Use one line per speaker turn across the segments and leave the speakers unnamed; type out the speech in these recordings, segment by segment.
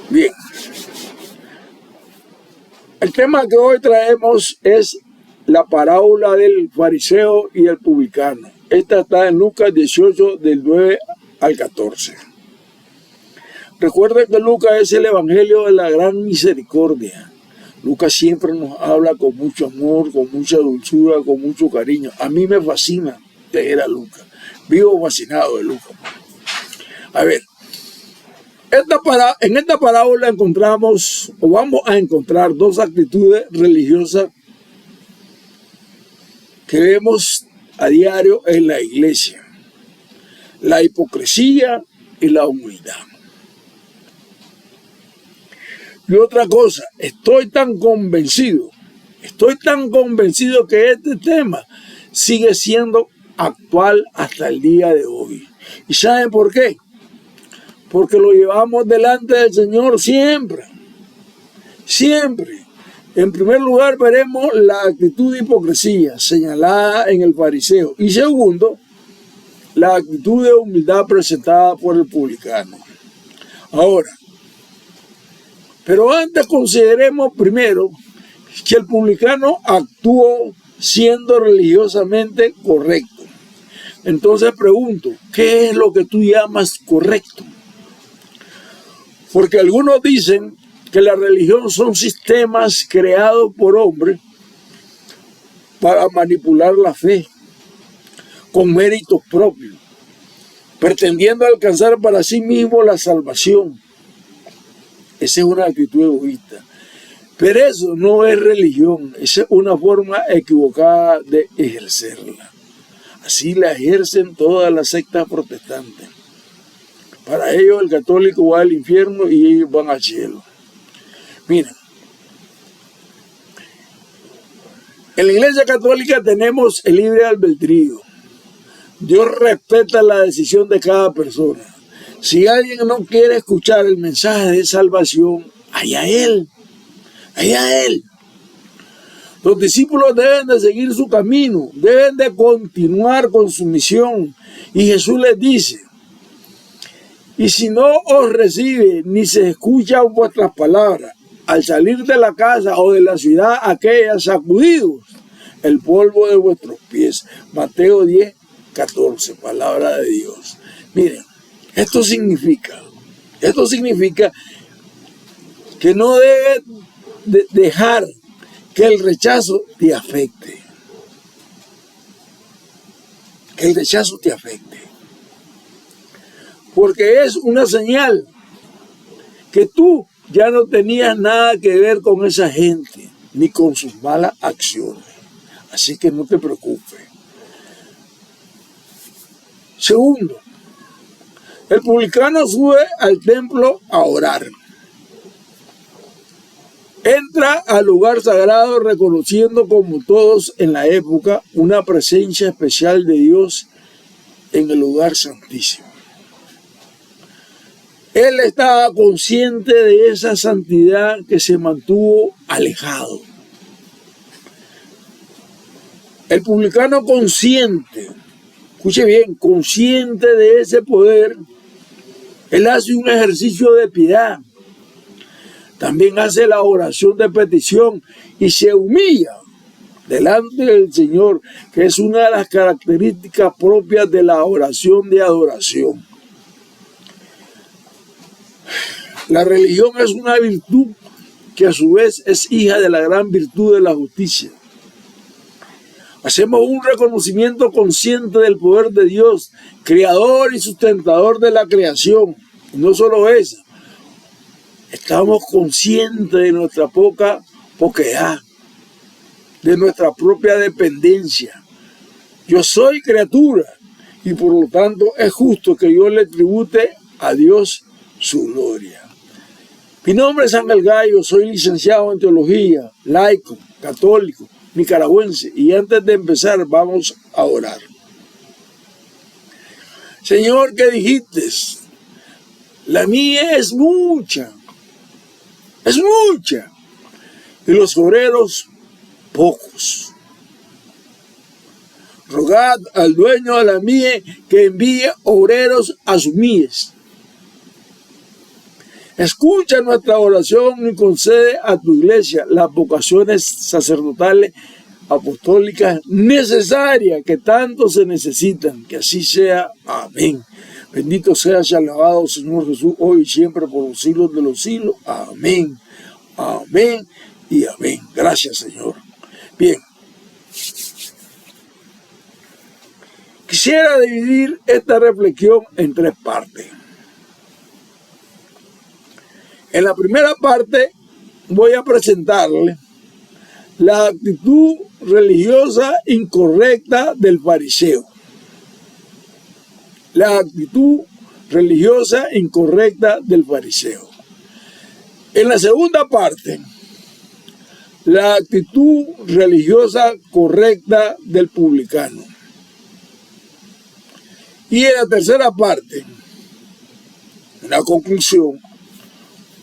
Bien, el tema que hoy traemos es la parábola del fariseo y el publicano. Esta está en Lucas 18, del 9 al 14. Recuerden que Lucas es el evangelio de la gran misericordia. Lucas siempre nos habla con mucho amor, con mucha dulzura, con mucho cariño. A mí me fascina leer a Lucas. Vivo fascinado de Lucas. A ver, en esta parábola encontramos, o vamos a encontrar, dos actitudes religiosas que vemos a diario en la iglesia: la hipocresía y la humildad. Y otra cosa, estoy tan convencido que este tema sigue siendo actual hasta el día de hoy. ¿Y saben por qué? Porque lo llevamos delante del Señor siempre. Siempre. En primer lugar, veremos la actitud de hipocresía señalada en el fariseo. Y segundo, la actitud de humildad presentada por el publicano. Ahora, pero antes consideremos primero que el publicano actuó siendo religiosamente correcto. Entonces pregunto, ¿qué es lo que tú llamas correcto? Porque algunos dicen que la religión son sistemas creados por hombres para manipular la fe con méritos propios, pretendiendo alcanzar para sí mismo la salvación. Esa es una actitud egoísta. Pero eso no es religión, esa es una forma equivocada de ejercerla. Así la ejercen todas las sectas protestantes. Para ellos el católico va al infierno y ellos van al cielo. Miren, en la Iglesia Católica tenemos el libre albedrío. Dios respeta la decisión de cada persona. Si alguien no quiere escuchar el mensaje de salvación, allá él. Los discípulos deben de seguir su camino, deben de continuar con su misión. Y Jesús les dice: y si no os recibe ni se escuchan vuestras palabras, al salir de la casa o de la ciudad aquella, sacudidos el polvo de vuestros pies. Mateo 10, 14, palabra de Dios. Miren, esto significa que no debes dejar que el rechazo te afecte. Que el rechazo te afecte. Porque es una señal que tú ya no tenías nada que ver con esa gente, ni con sus malas acciones. Así que no te preocupes. Segundo, el publicano sube al templo a orar. Entra al lugar sagrado reconociendo, como todos en la época, una presencia especial de Dios en el lugar santísimo. Él estaba consciente de esa santidad que se mantuvo alejado. El publicano consciente, escuche bien, consciente de ese poder, él hace un ejercicio de piedad. También hace la oración de petición y se humilla delante del Señor, que es una de las características propias de la oración de adoración. La religión es una virtud que a su vez es hija de la gran virtud de la justicia. Hacemos un reconocimiento consciente del poder de Dios, creador y sustentador de la creación. Y no solo eso, estamos conscientes de nuestra poquedad, de nuestra propia dependencia. Yo soy criatura y por lo tanto es justo que yo le tribute a Dios su gloria. Mi nombre es Ángel Gallo, soy licenciado en teología, laico, católico, nicaragüense, y antes de empezar vamos a orar. Señor, ¿qué dijiste? La mía es mucha, y los obreros pocos. Rogad al dueño de la mies que envíe obreros a sus mies. Escucha nuestra oración y concede a tu iglesia las vocaciones sacerdotales apostólicas necesarias que tanto se necesitan. Que así sea. Amén. Bendito seas y alabado, Señor Jesús, hoy y siempre por los siglos de los siglos. Amén. Amén y amén. Gracias, Señor. Bien. Quisiera dividir esta reflexión en 3 partes. En la primera parte voy a presentarle la actitud religiosa incorrecta del fariseo. La actitud religiosa incorrecta del fariseo. En la segunda parte, la actitud religiosa correcta del publicano. Y en la tercera parte, una conclusión,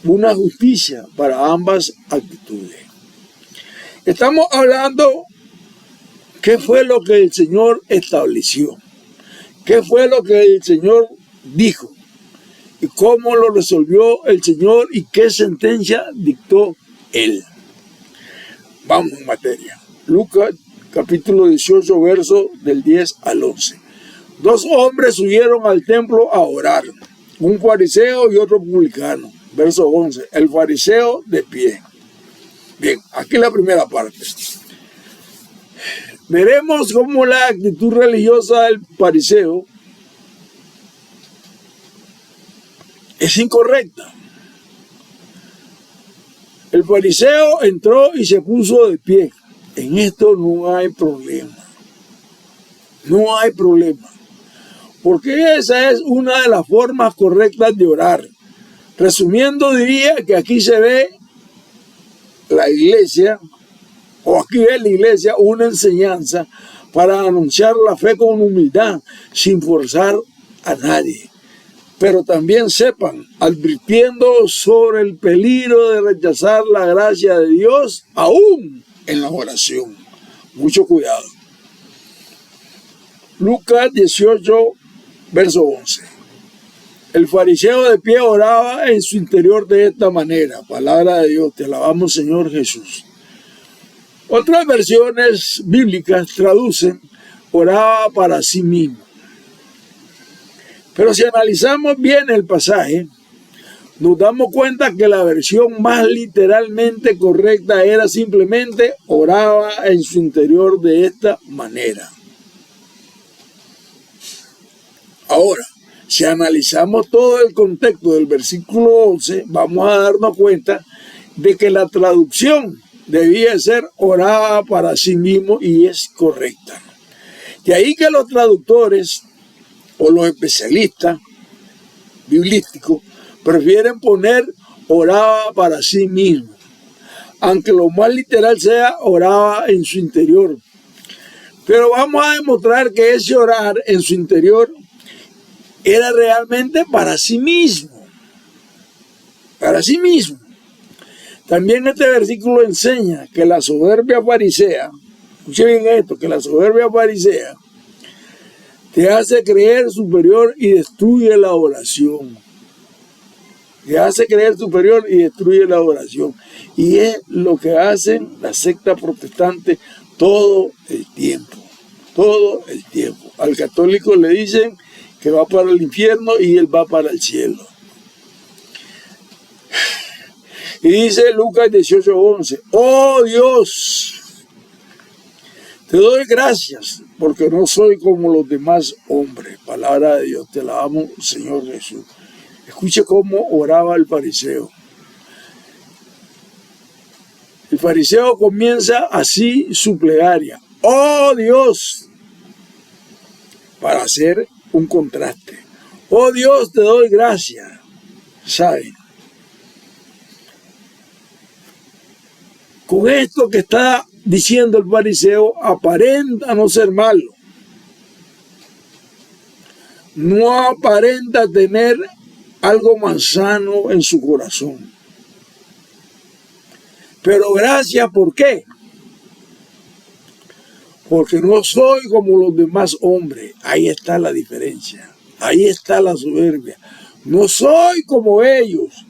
una justicia para ambas actitudes. Estamos hablando qué fue lo que el Señor estableció, qué fue lo que el Señor dijo y cómo lo resolvió el Señor y qué sentencia dictó Él. Vamos en materia. Lucas capítulo 18, verso del 10 al 11. 2 hombres subieron al templo a orar, un fariseo y otro publicano. Verso 11, el fariseo de pie. Bien, aquí la primera parte. Veremos cómo la actitud religiosa del fariseo es incorrecta. El fariseo entró y se puso de pie. En esto no hay problema. No hay problema. Porque esa es una de las formas correctas de orar. Resumiendo, diría que aquí se ve la iglesia, o aquí ve la iglesia una enseñanza para anunciar la fe con humildad, sin forzar a nadie. Pero también sepan, advirtiendo sobre el peligro de rechazar la gracia de Dios, aún en la oración. Mucho cuidado. Lucas 18, verso 11. El fariseo de pie oraba en su interior de esta manera. Palabra de Dios, te alabamos, Señor Jesús. Otras versiones bíblicas traducen, oraba para sí mismo. Pero si analizamos bien el pasaje, nos damos cuenta que la versión más literalmente correcta era simplemente oraba en su interior de esta manera. Ahora, si analizamos todo el contexto del versículo 11, vamos a darnos cuenta de que la traducción debía ser oraba para sí mismo y es correcta. De ahí que los traductores o los especialistas biblísticos prefieren poner oraba para sí mismo, aunque lo más literal sea oraba en su interior. Pero vamos a demostrar que ese orar en su interior era realmente para sí mismo. Para sí mismo. También este versículo enseña que la soberbia farisea, escuchen bien esto, que la soberbia farisea te hace creer superior y destruye la oración. Te hace creer superior y destruye la oración. Y es lo que hacen las sectas protestantes todo el tiempo. Todo el tiempo. Al católico le dicen que va para el infierno y él va para el cielo. Y dice Lucas 18:11, oh Dios, te doy gracias porque no soy como los demás hombres. Palabra de Dios, te alabamos, Señor Jesús. Escuche cómo oraba el fariseo. El fariseo comienza así su plegaria. Oh Dios, para hacer un contraste. Oh Dios, te doy gracias. ¿Saben? Con esto que está diciendo el fariseo, aparenta no ser malo. No aparenta tener algo malsano en su corazón. Pero gracias, ¿por qué? Porque no soy como los demás hombres. Ahí está la diferencia. Ahí está la soberbia. No soy como ellos.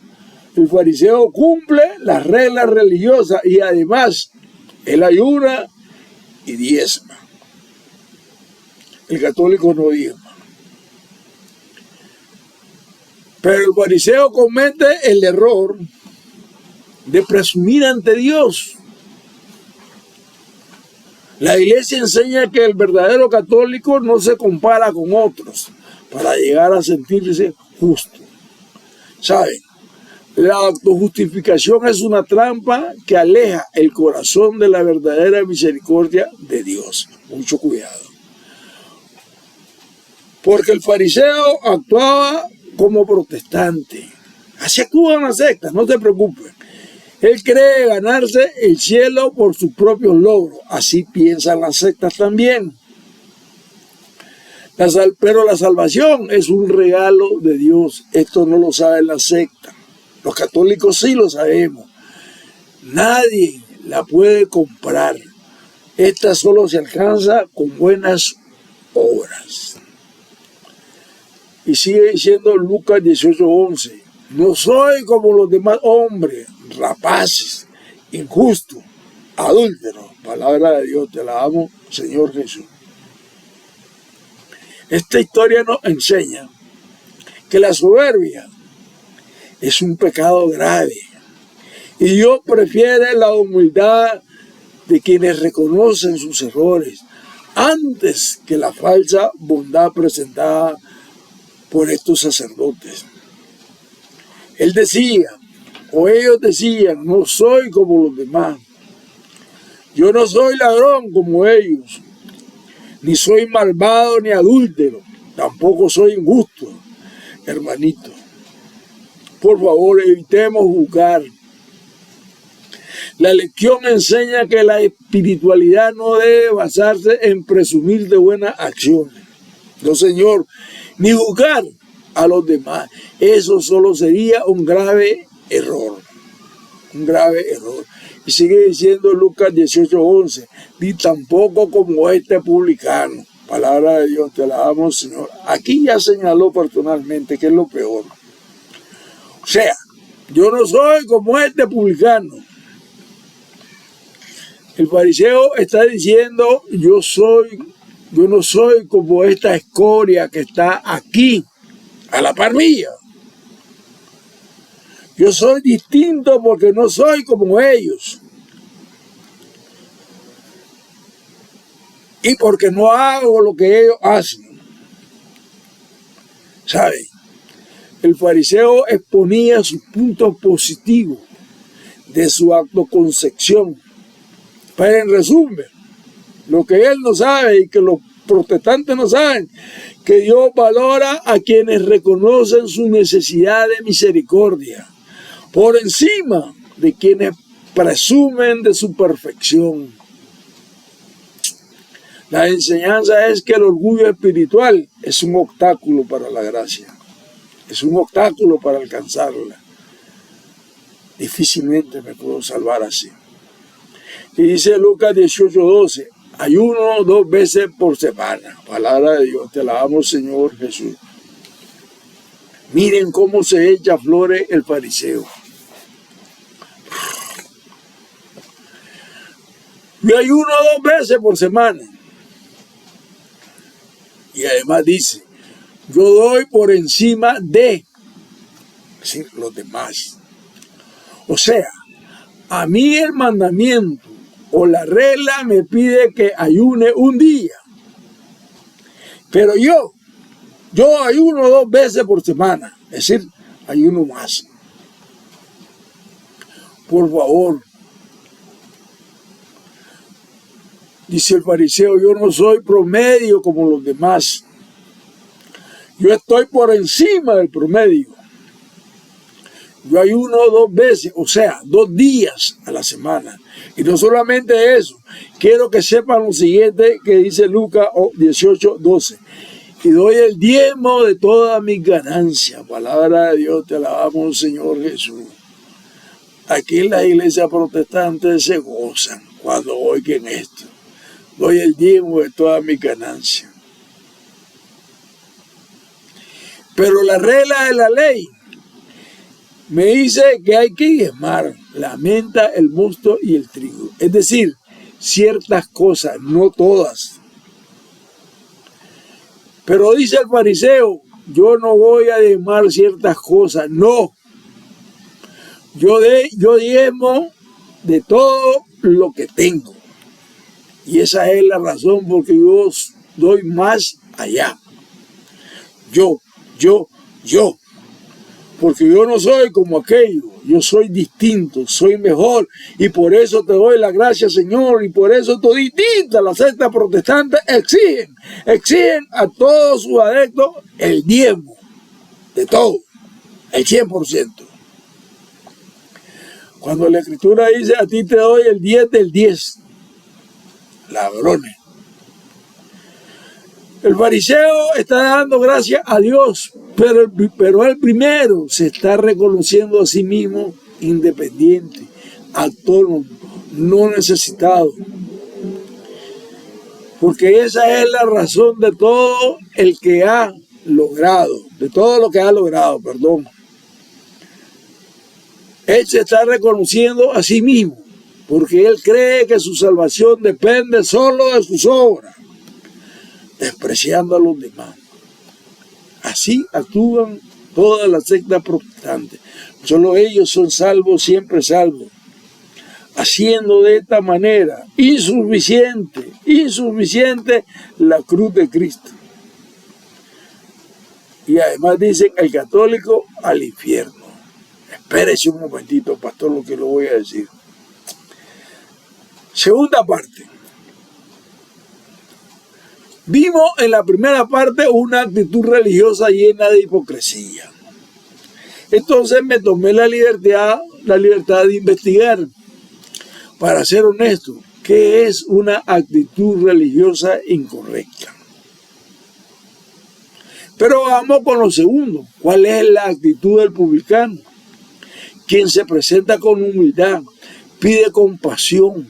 El fariseo cumple las reglas religiosas y además él ayuna y diezma. El católico no diezma. Pero el fariseo comete el error de presumir ante Dios. La iglesia enseña que el verdadero católico no se compara con otros para llegar a sentirse justo. ¿Saben? La autojustificación es una trampa que aleja el corazón de la verdadera misericordia de Dios. Mucho cuidado. Porque el fariseo actuaba como protestante. Así actúan las sectas, no se preocupen. Él cree ganarse el cielo por sus propios logros. Así piensan las sectas también. Pero la salvación es un regalo de Dios. Esto no lo saben las sectas. Los católicos sí lo sabemos. Nadie la puede comprar. Esta solo se alcanza con buenas obras. Y sigue diciendo Lucas 18:11. No soy como los demás hombres, rapaces, injustos, adúlteros. Palabra de Dios, te alabamos, Señor Jesús. Esta historia nos enseña que la soberbia es un pecado grave. Y Dios prefiere la humildad de quienes reconocen sus errores antes que la falsa bondad presentada por estos sacerdotes. Él decía, o ellos decían, no soy como los demás. Yo no soy ladrón como ellos, ni soy malvado ni adúltero, tampoco soy injusto, hermanito. Por favor, evitemos juzgar. La lección enseña que la espiritualidad no debe basarse en presumir de buenas acciones. No, señor, ni juzgar a los demás. Eso solo sería un grave error. Un grave error. Y sigue diciendo Lucas 18:11, ni tampoco como este publicano. Palabra de Dios, te alabamos, Señor. Aquí ya señaló personalmente que es lo peor. O sea, yo no soy como este publicano. El fariseo está diciendo, yo no soy como esta escoria que está aquí, a la par mía. Yo soy distinto porque no soy como ellos. Y porque no hago lo que ellos hacen. ¿Saben? El fariseo exponía sus puntos positivos de su autoconcepción. Pero en resumen, lo que él no sabe y que los protestantes no saben, que Dios valora a quienes reconocen su necesidad de misericordia, por encima de quienes presumen de su perfección. La enseñanza es que el orgullo espiritual es un obstáculo para la gracia, es un obstáculo para alcanzarla. Difícilmente me puedo salvar así. Y dice Lucas 18:12, ayuno 2 veces por semana. Palabra de Dios, te alabamos, Señor Jesús. Miren cómo se echa flores el fariseo. Yo ayuno 2 veces por semana. Y además dice, yo doy por encima de, es decir, los demás. O sea, a mí el mandamiento o la regla me pide que ayune un día. Pero yo ayuno 2 veces por semana. Es decir, ayuno más. Por favor. Dice el fariseo, yo no soy promedio como los demás. Yo estoy por encima del promedio. Yo ayuno 2 veces, o sea, 2 días a la semana. Y no solamente eso, quiero que sepan lo siguiente que dice Lucas 18:12. Y doy el diezmo de todas mis ganancias. Palabra de Dios, te alabamos, Señor Jesús. Aquí en la iglesia protestante se gozan cuando oigan esto. Doy el diezmo de todas mis ganancias. Pero la regla de la ley me dice que hay que diezmar la menta, el mosto y el trigo. Es decir, ciertas cosas, no todas. Pero dice el fariseo, yo no voy a diezmar ciertas cosas, no. Yo diezmo de todo lo que tengo. Y esa es la razón porque yo doy más allá. Yo. Porque yo no soy como aquello, yo soy distinto, soy mejor. Y por eso te doy la gracia, Señor. Y por eso toditita la secta protestante exigen a todos sus adeptos el diezmo de todo, el 100%. Cuando la Escritura dice, a ti te doy el 10 del 10, ladrones. El fariseo está dando gracias a Dios, pero él primero se está reconociendo a sí mismo independiente, autónomo, no necesitado. Porque esa es la razón de todo el que ha logrado, de todo lo que ha logrado, perdón. Él se está reconociendo a sí mismo, porque él cree que su salvación depende solo de sus obras, despreciando a los demás. Así actúan todas las sectas protestantes. Solo ellos son salvos, siempre salvos. Haciendo de esta manera insuficiente la cruz de Cristo. Y además dicen el católico al infierno. Espérese un momentito, pastor, lo que le voy a decir. Segunda parte. Vimos en la primera parte una actitud religiosa llena de hipocresía. Entonces me tomé la libertad de investigar, para ser honesto, ¿qué es una actitud religiosa incorrecta? Pero vamos con lo segundo. ¿Cuál es la actitud del publicano? Quien se presenta con humildad, pide compasión,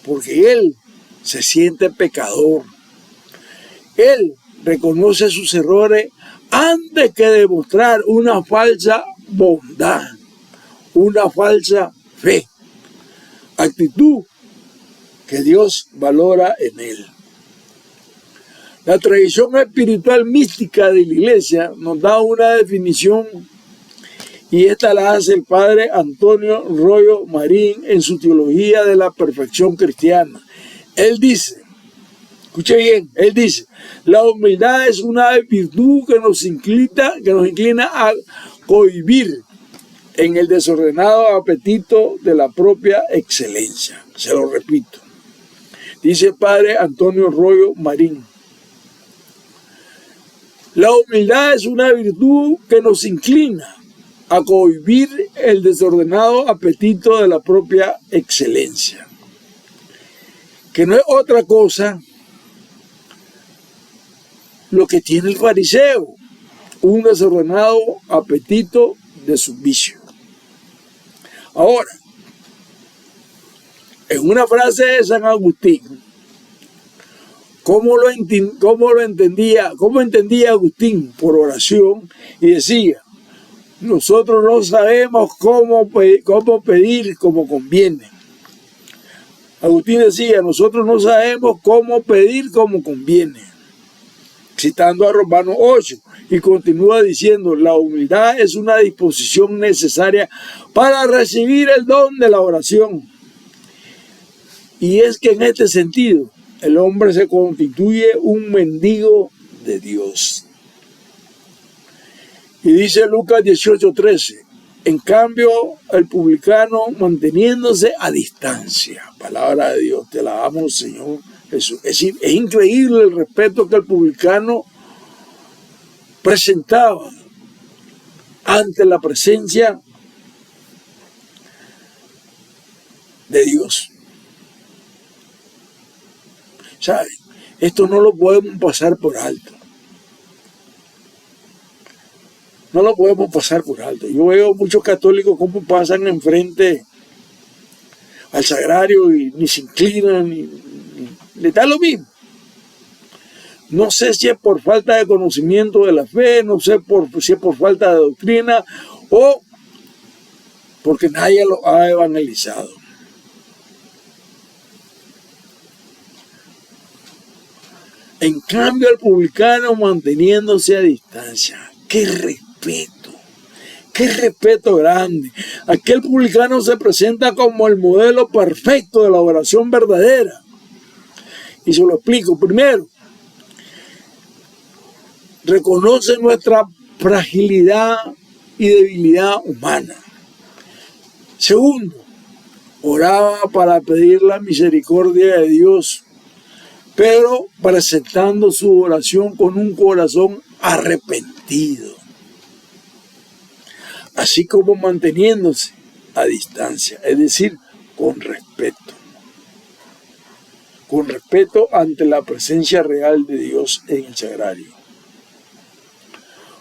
porque él se siente pecador. Él reconoce sus errores antes que demostrar una falsa bondad, una falsa fe. Actitud que Dios valora en él. La tradición espiritual mística de la Iglesia nos da una definición y esta la hace el padre Antonio Royo Marín en su teología de la perfección cristiana. Él dice, escuche bien, él dice, la humildad es una virtud que nos inclina a cohibir en el desordenado apetito de la propia excelencia. Se lo repito. Dice el padre Antonio Royo Marín. La humildad es una virtud que nos inclina a cohibir el desordenado apetito de la propia excelencia. Que no es otra cosa lo que tiene el fariseo, un desordenado apetito de su vicio. Ahora, en una frase de San Agustín, ¿cómo entendía Agustín por oración? Y decía, nosotros no sabemos cómo pedir como conviene. Agustín decía, nosotros no sabemos cómo pedir como conviene, citando a Romanos 8, y continúa diciendo, la humildad es una disposición necesaria para recibir el don de la oración. Y es que en este sentido, el hombre se constituye un mendigo de Dios. Y dice Lucas 18:13, en cambio, el publicano manteniéndose a distancia. Palabra de Dios, te alabamos, Señor Jesús. Es increíble el respeto que el publicano presentaba ante la presencia de Dios. ¿Saben? Esto no lo podemos pasar por alto. No lo podemos pasar por alto. Yo veo muchos católicos como pasan enfrente al sagrario y ni se inclinan, ni le da lo mismo. No sé si es por falta de conocimiento de la fe, no sé si es por falta de doctrina o porque nadie lo ha evangelizado. En cambio, el publicano manteniéndose a distancia. ¡Qué respeto! ¡Qué respeto grande! Aquel publicano se presenta como el modelo perfecto de la oración verdadera. Y se lo explico. Primero, reconoce nuestra fragilidad y debilidad humana. Segundo, oraba para pedir la misericordia de Dios, pero presentando su oración con un corazón arrepentido, así como manteniéndose a distancia, es decir, con respeto ante la presencia real de Dios en el sagrario.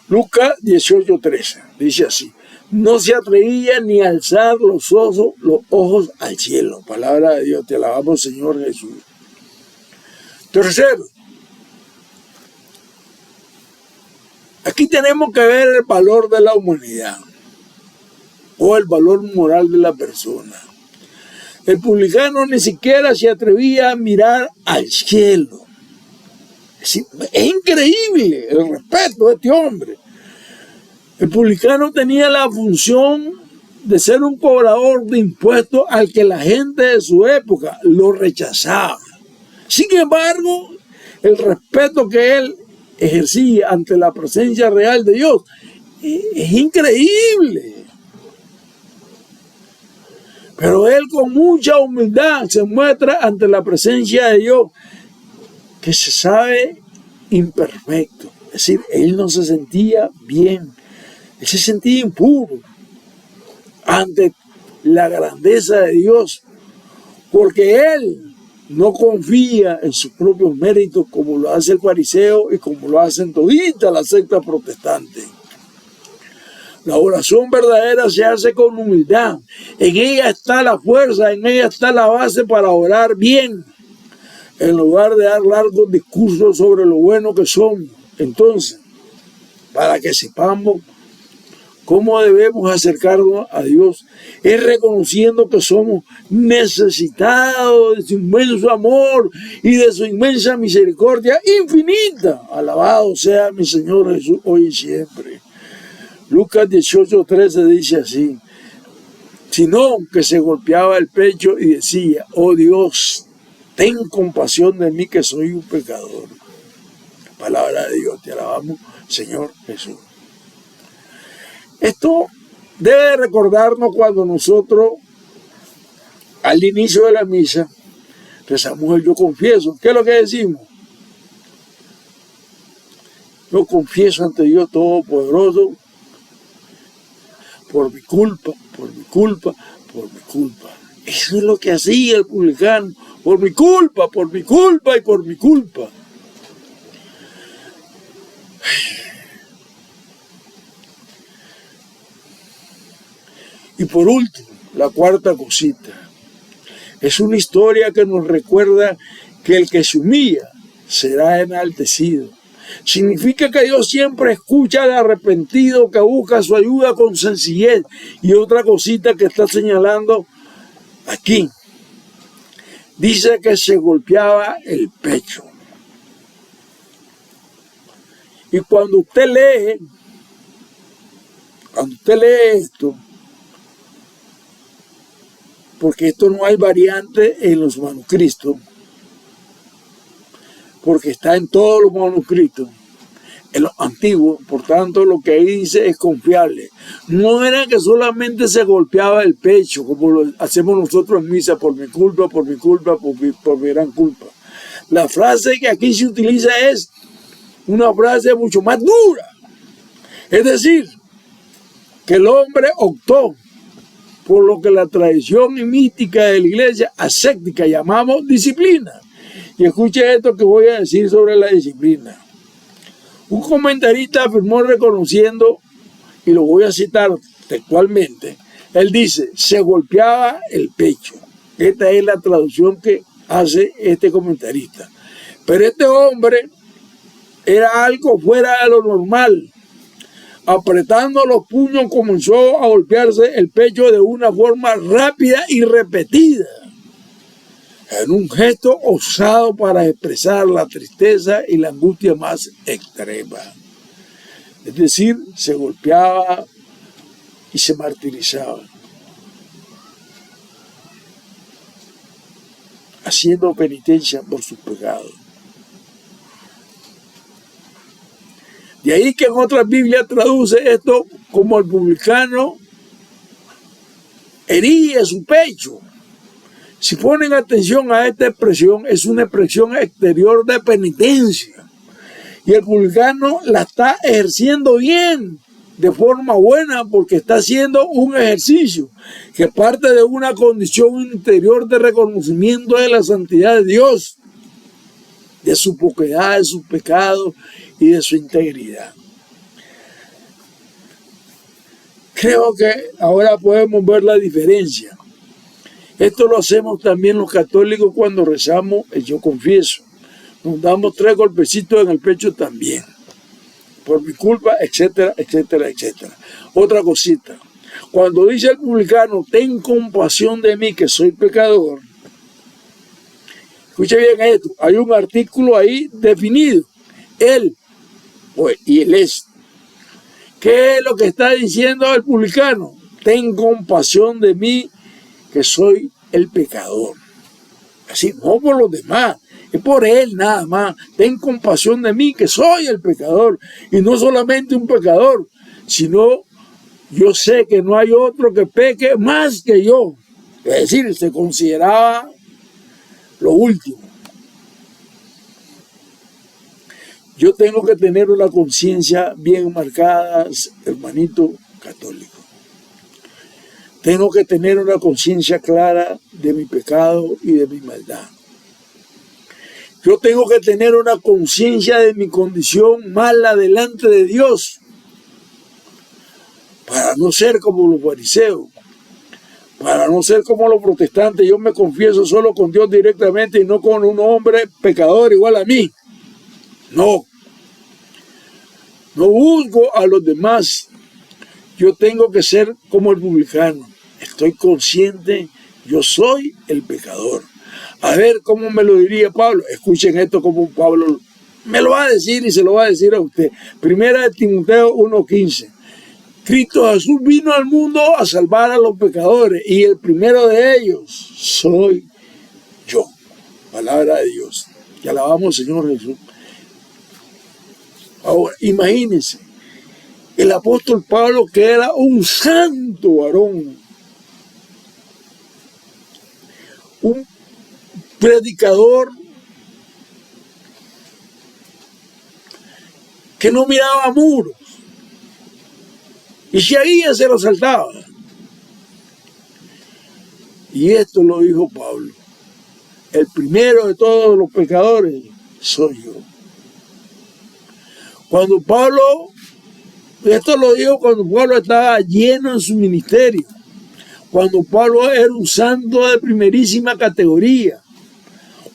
Lucas 18:13 dice así: no se atrevía ni a alzar los ojos al cielo. Palabra de Dios, te alabamos, Señor Jesús. Tercero, aquí tenemos que ver el valor de la humanidad o el valor moral de la persona. El publicano ni siquiera se atrevía a mirar al cielo. Es increíble el respeto de este hombre. El publicano tenía la función de ser un cobrador de impuestos al que la gente de su época lo rechazaba. Sin embargo, el respeto que él ejercía ante la presencia real de Dios es increíble. Pero él con mucha humildad se muestra ante la presencia de Dios, que se sabe imperfecto. Es decir, él no se sentía bien, él se sentía impuro ante la grandeza de Dios, porque él no confía en sus propios méritos como lo hace el fariseo y como lo hacen todita la secta protestante. La oración verdadera se hace con humildad. En ella está la fuerza, en ella está la base para orar bien, en lugar de dar largos discursos sobre lo bueno que somos. Entonces, para que sepamos cómo debemos acercarnos a Dios, es reconociendo que somos necesitados de su inmenso amor y de su inmensa misericordia infinita. Alabado sea mi Señor Jesús hoy y siempre. Lucas 18:13 dice así: sino que se golpeaba el pecho y decía: oh Dios, ten compasión de mí que soy un pecador. Palabra de Dios, te alabamos, Señor Jesús. Esto debe recordarnos cuando nosotros, al inicio de la misa, rezamos el yo confieso. ¿Qué es lo que decimos? Yo confieso ante Dios Todopoderoso por mi culpa, por mi culpa, por mi culpa. Eso es lo que hacía el publicano. Por mi culpa y por mi culpa. Y por último, la cuarta cosita. Es una historia que nos recuerda que el que se humilla será enaltecido. Significa que Dios siempre escucha al arrepentido que busca su ayuda con sencillez. Y otra cosita que está señalando aquí. Dice que se golpeaba el pecho. Y cuando usted lee esto, porque esto no hay variante en los manuscritos, porque está en todos los manuscritos, en los antiguos, por tanto lo que ahí dice es confiable. No era que solamente se golpeaba el pecho, como lo hacemos nosotros en misa, por mi culpa, por mi gran culpa. La frase que aquí se utiliza es una frase mucho más dura. Es decir, que el hombre optó por lo que la tradición mística de la iglesia ascética llamamos disciplina. Y escuche esto que voy a decir sobre la disciplina. Un comentarista afirmó reconociendo, y lo voy a citar textualmente, él dice: se golpeaba el pecho. Esta es la traducción que hace este comentarista. Pero este hombre era algo fuera de lo normal. Apretando los puños, comenzó a golpearse el pecho de una forma rápida y repetida, en un gesto osado para expresar la tristeza y la angustia más extrema. Es decir, se golpeaba y se martirizaba, haciendo penitencia por sus pecados. De ahí que en otras Biblias traduce esto como el publicano hería su pecho. Si ponen atención a esta expresión, es una expresión exterior de penitencia. Y el publicano la está ejerciendo bien, de forma buena, porque está haciendo un ejercicio que parte de una condición interior de reconocimiento de la santidad de Dios, de su poquedad, de sus pecados y de su integridad. Creo que ahora podemos ver la diferencia. Esto lo hacemos también los católicos cuando rezamos el Yo Confieso. Nos damos 3 golpecitos en el pecho también, por mi culpa, etcétera, etcétera, etcétera. Otra cosita, cuando dice el publicano, ten compasión de mí que soy pecador, escuche bien esto, hay un artículo ahí definido, él, y él es. ¿Qué es lo que está diciendo el publicano? Ten compasión de mí que soy el pecador. Así, no por los demás, es por él nada más. Ten compasión de mí que soy el pecador. Y no solamente un pecador, sino yo sé que no hay otro que peque más que yo. Es decir, se consideraba lo último. Yo tengo que tener una conciencia bien marcada, hermanito católico. Tengo que tener una conciencia clara de mi pecado y de mi maldad. Yo tengo que tener una conciencia de mi condición mala delante de Dios, para no ser como los fariseos, para no ser como los protestantes. Yo me confieso solo con Dios directamente y no con un hombre pecador igual a mí. No juzgo a los demás. Yo tengo que ser como el publicano. Estoy consciente, yo soy el pecador. A ver, ¿cómo me lo diría Pablo? Escuchen esto como Pablo me lo va a decir y se lo va a decir a usted. Primera de Timoteo 1:15. Cristo Jesús vino al mundo a salvar a los pecadores y el primero de ellos soy yo. Palabra de Dios. Que alabamos, Señor Jesús. Ahora, imagínense, el apóstol Pablo, que era un santo varón, un predicador que no miraba muros y si ahí se lo saltaba. Y esto lo dijo Pablo: el primero de todos los pecadores soy yo. Cuando Pablo, esto lo dijo cuando Pablo estaba lleno en su ministerio, cuando Pablo era un santo de primerísima categoría,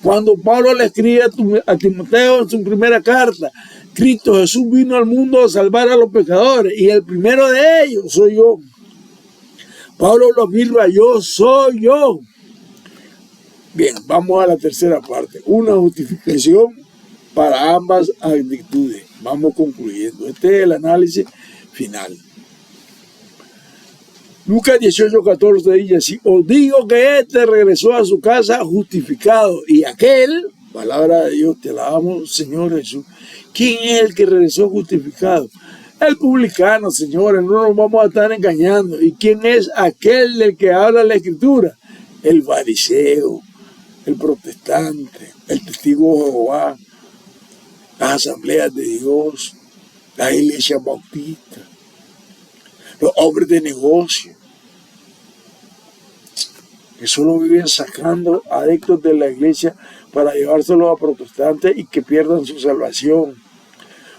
cuando Pablo le escribe a Timoteo en su primera carta: Cristo Jesús vino al mundo a salvar a los pecadores y el primero de ellos soy yo. Pablo lo afirma: yo soy yo. Bien, vamos a la tercera parte, una justificación para ambas actitudes. Vamos concluyendo. Este es el análisis final. Lucas 18:14 dice así: os digo que este regresó a su casa justificado y aquel, palabra de Dios, te alabamos, Señor Jesús. ¿Quién es el que regresó justificado? El publicano, señores, no nos vamos a estar engañando. ¿Y quién es aquel del que habla la Escritura? El fariseo, el protestante, el testigo de Jehová, las asambleas de Dios, las iglesias bautistas, los hombres de negocio, que solo viven sacando adeptos de la iglesia para llevárselos a protestantes y que pierdan su salvación.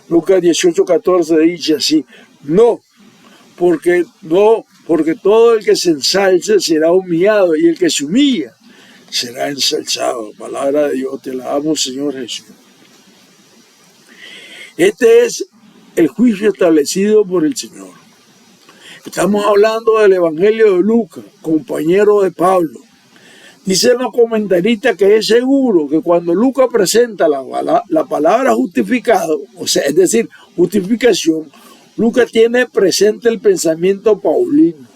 Lucas 18:14 dice así: no, porque todo el que se ensalce será humillado y el que se humilla será ensalzado. Palabra de Dios, te alabamos, Señor Jesús. Este es el juicio establecido por el Señor. Estamos hablando del Evangelio de Lucas, compañero de Pablo. Dicen los comentaristas que es seguro que cuando Lucas presenta la palabra justificado, o sea, es decir, justificación, Lucas tiene presente el pensamiento paulino.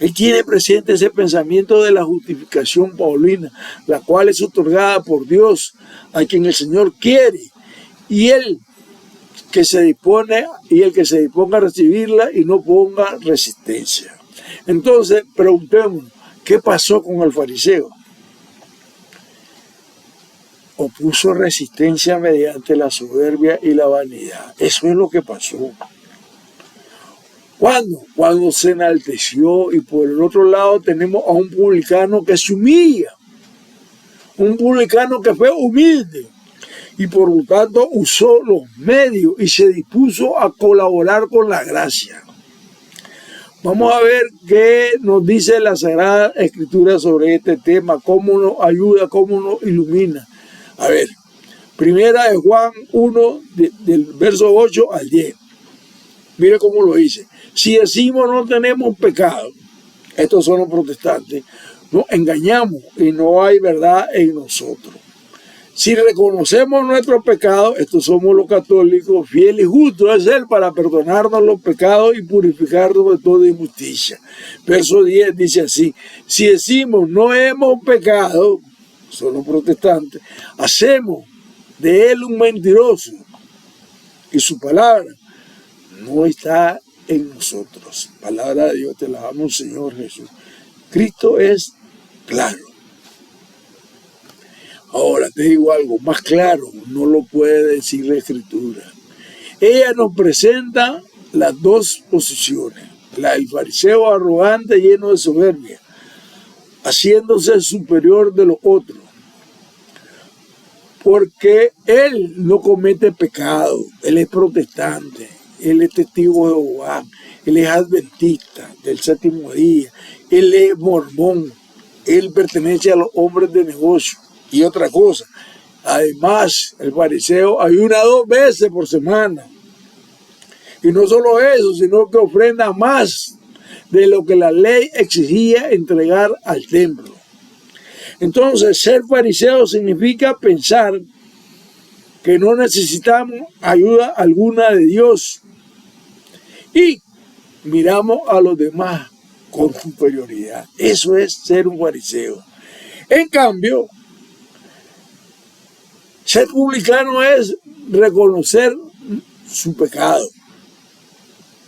Él tiene presente ese pensamiento de la justificación paulina, la cual es otorgada por Dios a quien el Señor quiere, y el que se disponga a recibirla y no ponga resistencia. Entonces, preguntemos, ¿qué pasó con el fariseo? Opuso resistencia mediante la soberbia y la vanidad. Eso es lo que pasó. ¿Cuándo? Cuando se enalteció, y por el otro lado tenemos a un publicano que se humilla, un publicano que fue humilde y por lo tanto usó los medios y se dispuso a colaborar con la gracia. Vamos a ver qué nos dice la Sagrada Escritura sobre este tema, cómo nos ayuda, cómo nos ilumina. A ver, primera de Juan 1, del verso 8 al 10. Mire cómo lo dice. Si decimos no tenemos pecado, estos son los protestantes, nos engañamos y no hay verdad en nosotros. Si reconocemos nuestros pecados, estos somos los católicos, fiel y justo es Él para perdonarnos los pecados y purificarnos de toda injusticia. Verso 10 dice así: si decimos no hemos pecado, son los protestantes, hacemos de Él un mentiroso y su palabra no está en nosotros. Palabra de Dios, te la damos, Señor Jesús. Cristo es claro. Ahora te digo algo más claro, no lo puede decir la Escritura. Ella nos presenta las dos posiciones, la del fariseo arrogante lleno de soberbia, haciéndose superior de los otros, porque él no comete pecado, él es protestante, él es testigo de Jehová, él es adventista del séptimo día, él es mormón, él pertenece a los hombres de negocio. Y otra cosa, además el fariseo ayuna 2 veces por semana. Y no solo eso, sino que ofrenda más de lo que la ley exigía entregar al templo. Entonces, ser fariseo significa pensar que no necesitamos ayuda alguna de Dios y miramos a los demás con superioridad. Eso es ser un fariseo. En cambio, ser publicano es reconocer su pecado.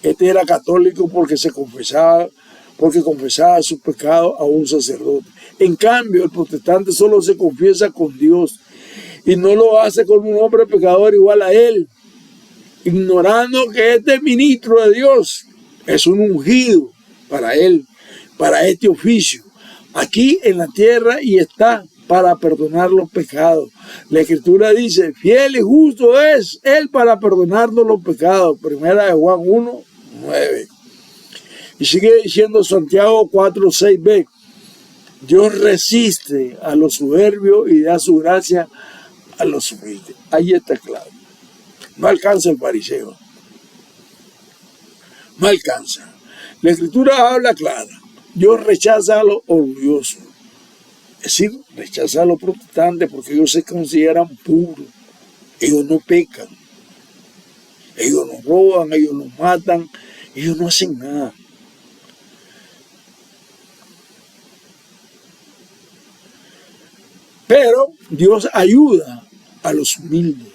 Este era católico porque confesaba su pecado a un sacerdote. En cambio, el protestante solo se confiesa con Dios y no lo hace con un hombre pecador igual a él, ignorando que este ministro de Dios es un ungido para él, para este oficio, aquí en la tierra, y está para perdonar los pecados. La Escritura dice, fiel y justo es Él para perdonarnos los pecados. Primera de Juan 1, 9. Y sigue diciendo Santiago 4, 6b, Dios resiste a los soberbios y da su gracia a los humildes. Ahí está claro. No alcanza el fariseo. No alcanza. La Escritura habla clara. Dios rechaza a los orgullosos. Es decir, rechaza a los protestantes porque ellos se consideran puros. Ellos no pecan. Ellos no roban, ellos no matan, ellos no hacen nada. Pero Dios ayuda a los humildes.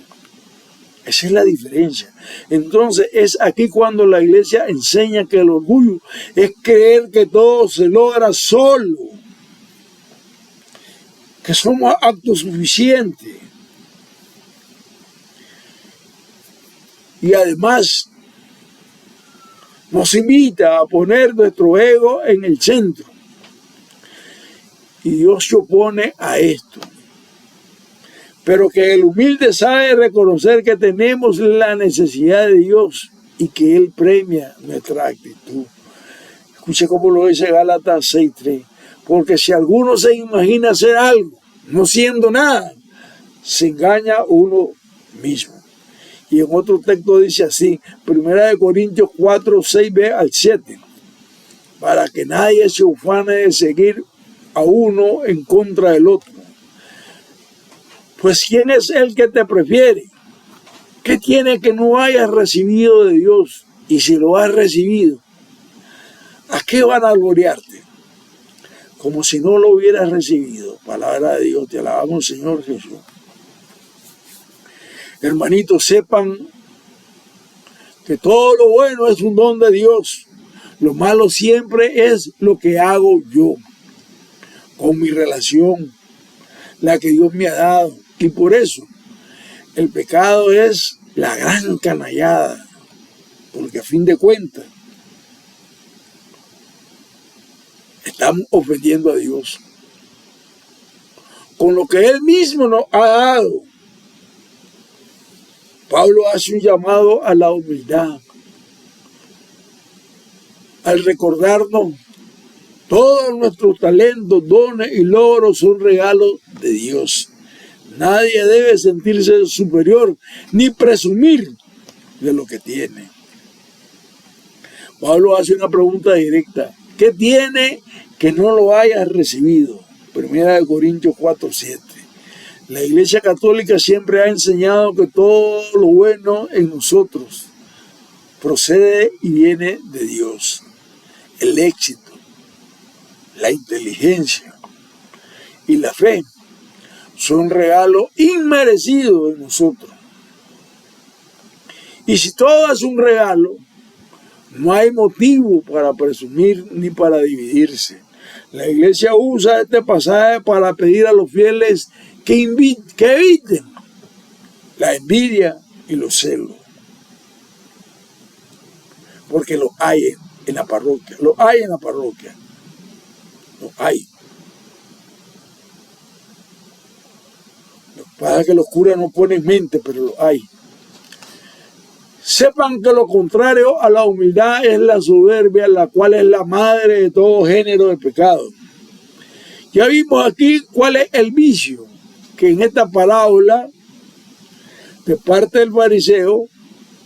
Esa es la diferencia. Entonces es aquí cuando la iglesia enseña que el orgullo es creer que todo se logra solo, que somos autosuficientes. Y además nos invita a poner nuestro ego en el centro. Y Dios se opone a esto. Pero que el humilde sabe reconocer que tenemos la necesidad de Dios y que Él premia nuestra actitud. Escuche cómo lo dice Gálatas 6:3. Porque si alguno se imagina hacer algo, no siendo nada, se engaña uno mismo. Y en otro texto dice así, 1 Corintios 4, 6b al 7, para que nadie se ufane de seguir a uno en contra del otro. Pues ¿quién es el que te prefiere? ¿Qué tiene que no hayas recibido de Dios? Y si lo has recibido, ¿a qué van a gloriarte? Como si no lo hubieras recibido. Palabra de Dios, te alabamos, Señor Jesús. Hermanitos, sepan que todo lo bueno es un don de Dios. Lo malo siempre es lo que hago yo con mi relación, la que Dios me ha dado. Y por eso el pecado es la gran canallada, porque a fin de cuentas estamos ofendiendo a Dios con lo que Él mismo nos ha dado. Pablo hace un llamado a la humildad, al recordarnos todos nuestros talentos, dones y logros son regalos de Dios. Nadie debe sentirse superior ni presumir de lo que tiene. Pablo hace una pregunta directa. ¿Qué tiene que no lo hayas recibido? 1 Corintios 4, 7. La Iglesia Católica siempre ha enseñado que todo lo bueno en nosotros procede y viene de Dios. El éxito, la inteligencia y la fe son regalos inmerecidos de nosotros. Y si todo es un regalo, no hay motivo para presumir ni para dividirse. La Iglesia usa este pasaje para pedir a los fieles que eviten la envidia y los celos. Porque los hay en la parroquia, los hay en la parroquia, los hay. Lo que pasa es que los curas no ponen mente, pero los hay. Sepan que lo contrario a la humildad es la soberbia, la cual es la madre de todo género de pecado. Ya vimos aquí cuál es el vicio, que en esta parábola de parte del fariseo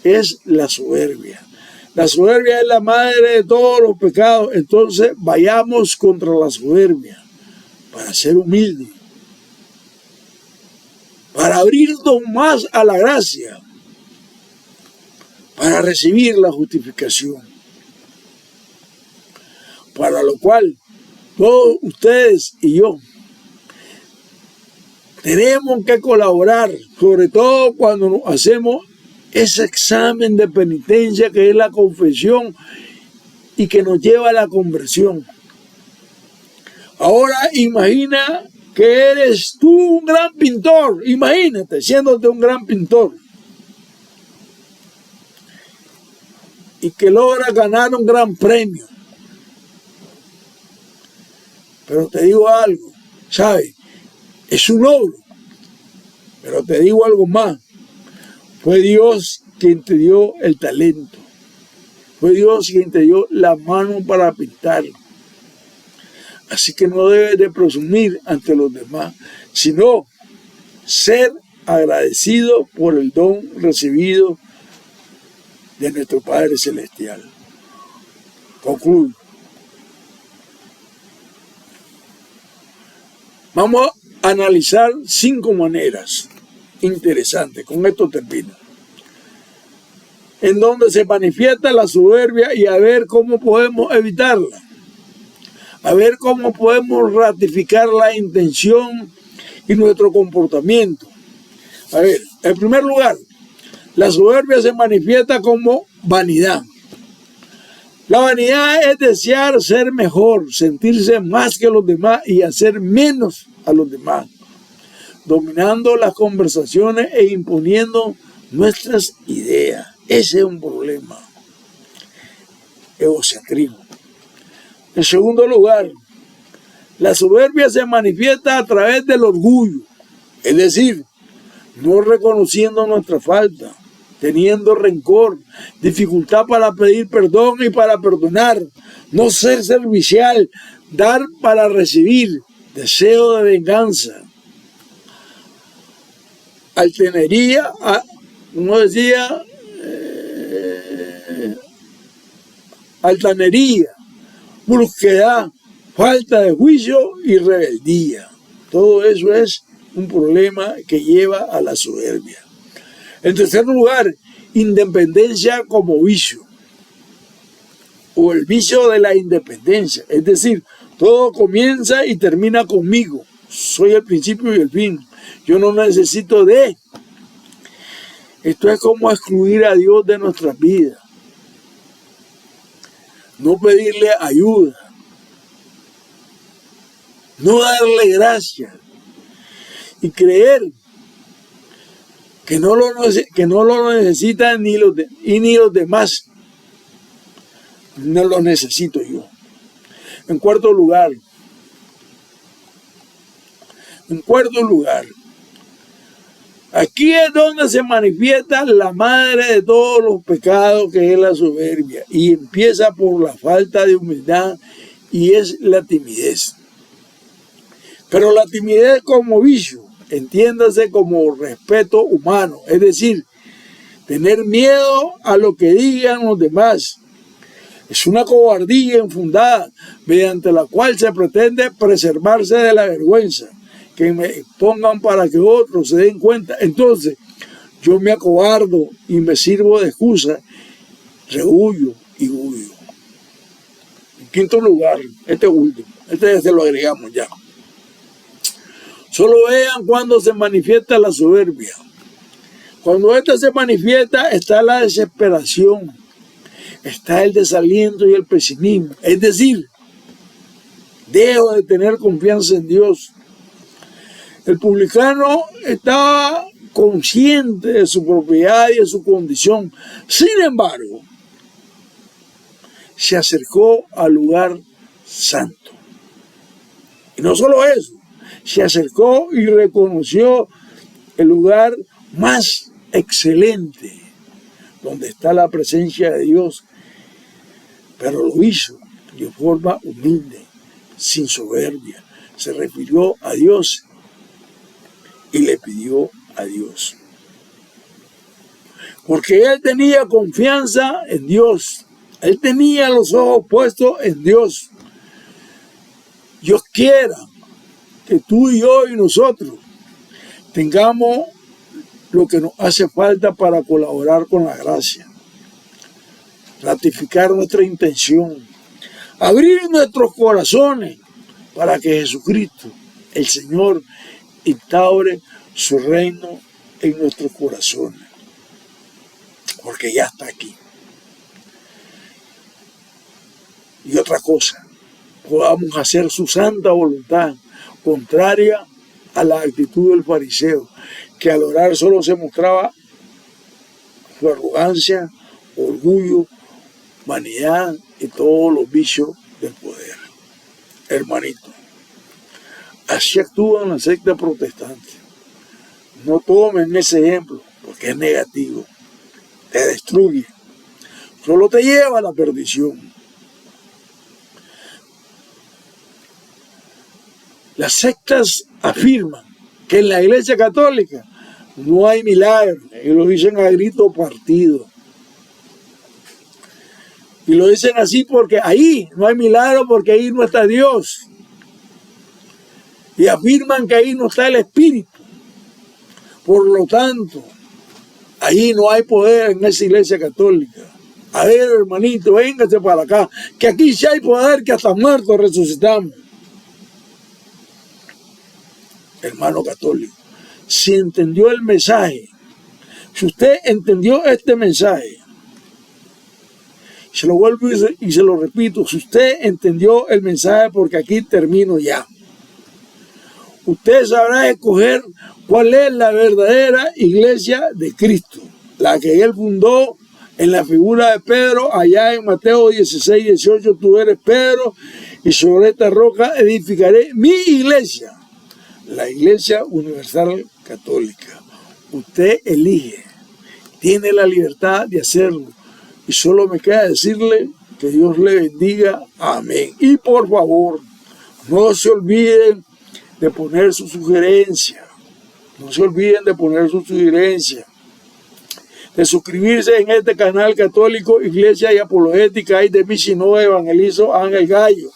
es la soberbia. La soberbia es la madre de todos los pecados. Entonces vayamos contra la soberbia para ser humildes, para abrirnos más a la gracia, para recibir la justificación. Para lo cual todos ustedes y yo tenemos que colaborar, sobre todo cuando nos hacemos ese examen de penitencia que es la confesión y que nos lleva a la conversión. Ahora imagina que eres tú un gran pintor, imagínate siéndote un gran pintor y que logras ganar un gran premio. Pero te digo algo, ¿sabes? Es un logro, pero te digo algo más. Fue Dios quien te dio el talento. Fue Dios quien te dio la mano para pintar. Así que no debes de presumir ante los demás, sino ser agradecido por el don recibido de nuestro Padre Celestial. Concluyo. Vamos a analizar 5 maneras interesantes, con esto termino, en donde se manifiesta la soberbia y a ver cómo podemos evitarla, a ver cómo podemos ratificar la intención y nuestro comportamiento. A ver, en primer lugar, la soberbia se manifiesta como vanidad. La vanidad es desear ser mejor, sentirse más que los demás y hacer menos a los demás, dominando las conversaciones e imponiendo nuestras ideas. Ese es un problema. Egocentrismo. En segundo lugar, la soberbia se manifiesta a través del orgullo, es decir, no reconociendo nuestra falta, teniendo rencor, dificultad para pedir perdón y para perdonar, no ser servicial, dar para recibir, deseo de venganza, altanería uno decía, altanería, brusquedad, falta de juicio y rebeldía. Todo eso es un problema que lleva a la soberbia. En tercer lugar, independencia como vicio, o el vicio de la independencia, es decir, todo comienza y termina conmigo, soy el principio y el fin, yo no necesito de. Esto es como excluir a Dios de nuestras vidas, no pedirle ayuda, no darle gracias y creer que no lo necesitan ni los demás. No lo necesito yo. En cuarto lugar, aquí es donde se manifiesta la madre de todos los pecados, que es la soberbia, y empieza por la falta de humildad, y es la timidez. Pero la timidez como vicio, entiéndase como respeto humano, es decir, tener miedo a lo que digan los demás. Es una cobardía infundada, mediante la cual se pretende preservarse de la vergüenza que me expongan para que otros se den cuenta. Entonces, yo me acobardo y me sirvo de excusa, rehuyo y huyo. En quinto lugar, este último, este ya se lo agregamos ya. Solo vean cuando se manifiesta la soberbia. Cuando esta se manifiesta está la desesperación, está el desaliento y el pesimismo. Es decir, dejo de tener confianza en Dios. El publicano estaba consciente de su propiedad y de su condición. Sin embargo, se acercó al lugar santo. Y no solo eso, se acercó y reconoció el lugar más excelente, donde está la presencia de Dios, pero lo hizo de forma humilde, sin soberbia. Se refirió a Dios y le pidió a Dios. Porque él tenía confianza en Dios. Él tenía los ojos puestos en Dios. Dios quiera que tú y yo y nosotros tengamos lo que nos hace falta para colaborar con la gracia. Ratificar nuestra intención. Abrir nuestros corazones para que Jesucristo, el Señor, instaure su reino en nuestros corazones. Porque ya está aquí. Y otra cosa, podamos hacer su santa voluntad, contraria a la actitud del fariseo, que al orar solo se mostraba su arrogancia, orgullo, vanidad y todos los vicios del poder. Hermanito, así actúan las sectas protestantes. No tomen ese ejemplo, porque es negativo, te destruye, solo te lleva a la perdición. Las sectas afirman que en la Iglesia Católica no hay milagro, y lo dicen a grito partido. Y lo dicen así porque ahí no hay milagro, porque ahí no está Dios. Y afirman que ahí no está el Espíritu. Por lo tanto, ahí no hay poder en esa Iglesia Católica. A ver, hermanito, véngase para acá, que aquí sí hay poder, que hasta muertos resucitamos. Hermano católico, si entendió el mensaje, si usted entendió este mensaje, se lo vuelvo y se lo repito, si usted entendió el mensaje, porque aquí termino ya, usted sabrá escoger cuál es la verdadera iglesia de Cristo, la que él fundó en la figura de Pedro, allá en Mateo 16, 18, tú eres Pedro, y sobre esta roca edificaré mi iglesia, la Iglesia Universal Católica. Usted elige, tiene la libertad de hacerlo, y solo me queda decirle que Dios le bendiga. Amén. Y por favor, no se olviden de poner su sugerencia. No se olviden de poner su sugerencia. de suscribirse en este canal católico, Iglesia y Apologética y de mi Sinode Evangelizo Ángel Gallo.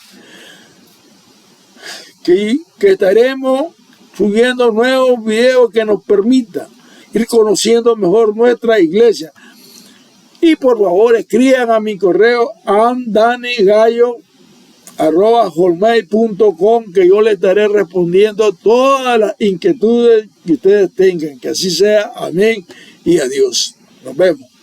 Que estaremos subiendo nuevos videos que nos permitan ir conociendo mejor nuestra iglesia. Y por favor escriban a mi correo amdanigallo@hotmail.com, que yo les estaré respondiendo todas las inquietudes que ustedes tengan. Que así sea. Amén y adiós. Nos vemos.